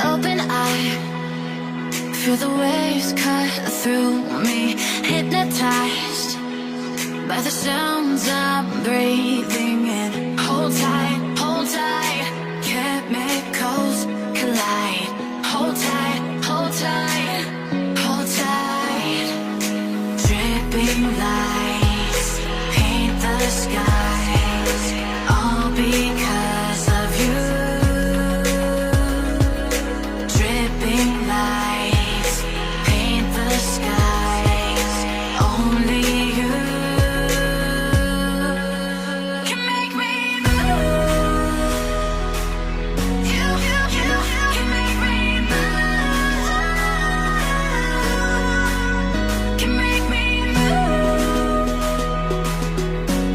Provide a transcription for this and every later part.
Open eye, feel the waves cut through me, hypnotized by the sounds I'm breathing in. Hold tight, chemicals collide. Hold tight, hold tight, hold tight. Dripping lights paint the skies, all because of you. Dripping lights paint the skies, only you can make me move. You can make me move. Can make me move.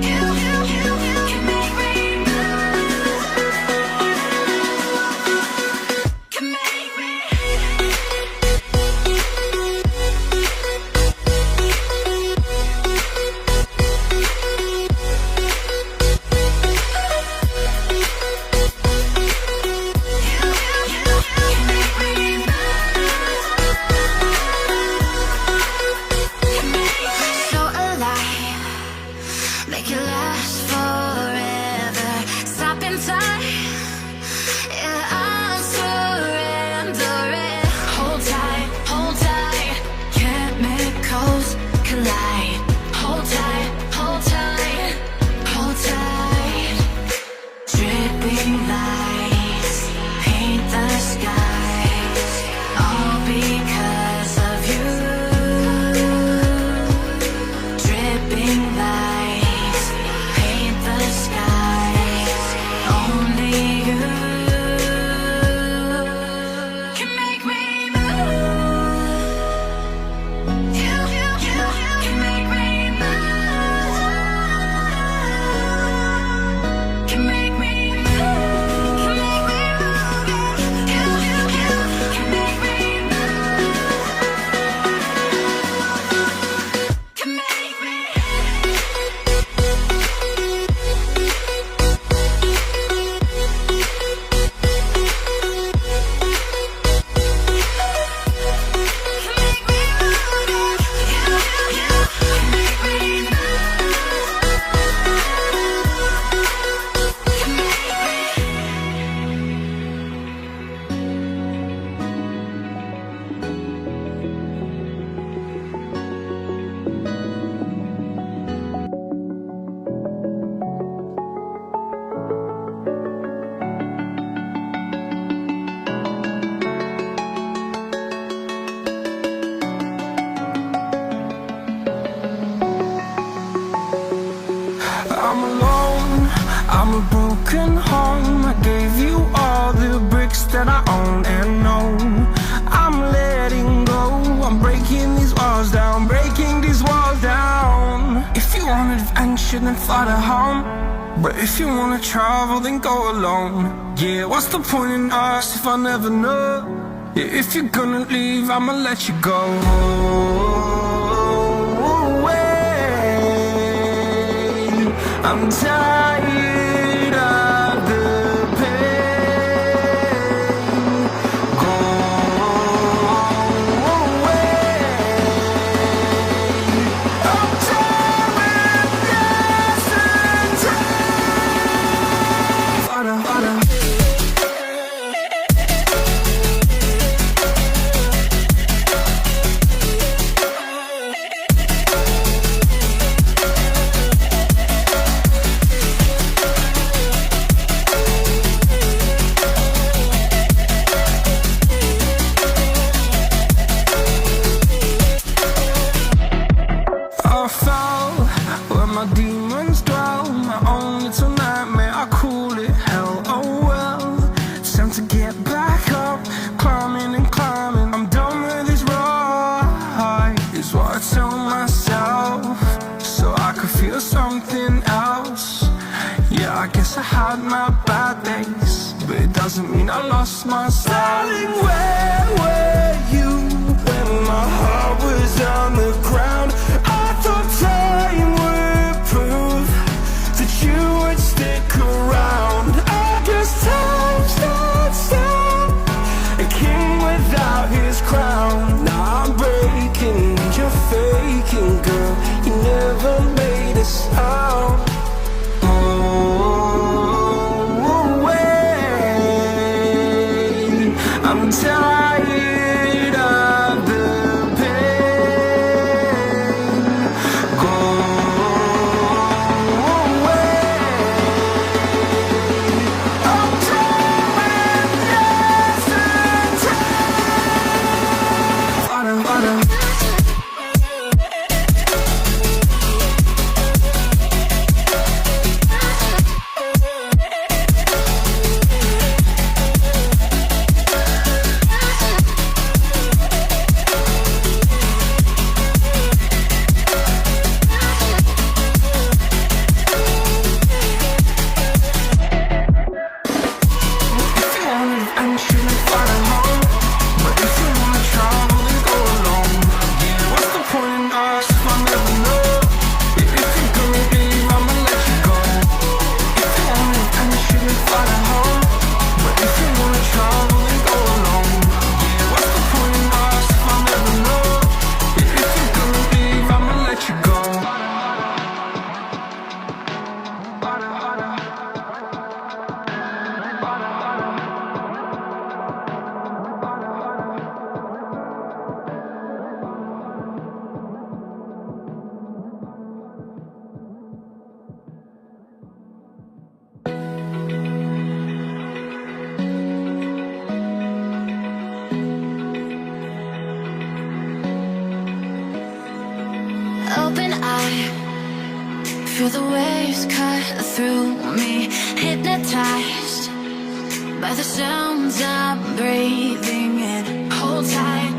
You can make me move. Can make me. So alive, make it last forever. Stop in time, yeah, I'm surrendering. Hold tight, chemicals collide. Hold tight, hold tight, hold tight. Dripping lights paint the skies, all because of you. Dripping lights paint the skies, only I'm alone, I'm a broken home. I gave you all the bricks that I own and know. I'm letting go, I'm breaking these walls down, breaking these walls down. If you want adventure, then fly to home. But if you wanna travel, then go alone. Yeah, what's the point in us if I never know? Yeah, if you're gonna leave, I'ma let you go. I'm tired of the pain. Go away. I'm tired of yesterday. Fada, fada. My demons dwell, my own little nightmare, I call it hell, oh well. It's time to get back up, climbing and climbing. I'm done with this ride, is what I tell myself, so I could feel something else. Yeah, I guess I had my bad days, but it doesn't mean I lost my style. Darling, where were you when my heart was on the ground? I thought time would prove that you would stick around. I guess time stands still, a king without his crown. Now I'm breaking, you're faking, girl. You never made a sound. Oh, wait, I'm tired of the pain. Go away. I'm done with yesterday. Fada, fada. Open eye, feel the waves cut through me, hypnotized by the sounds I'm breathing in. Hold tight,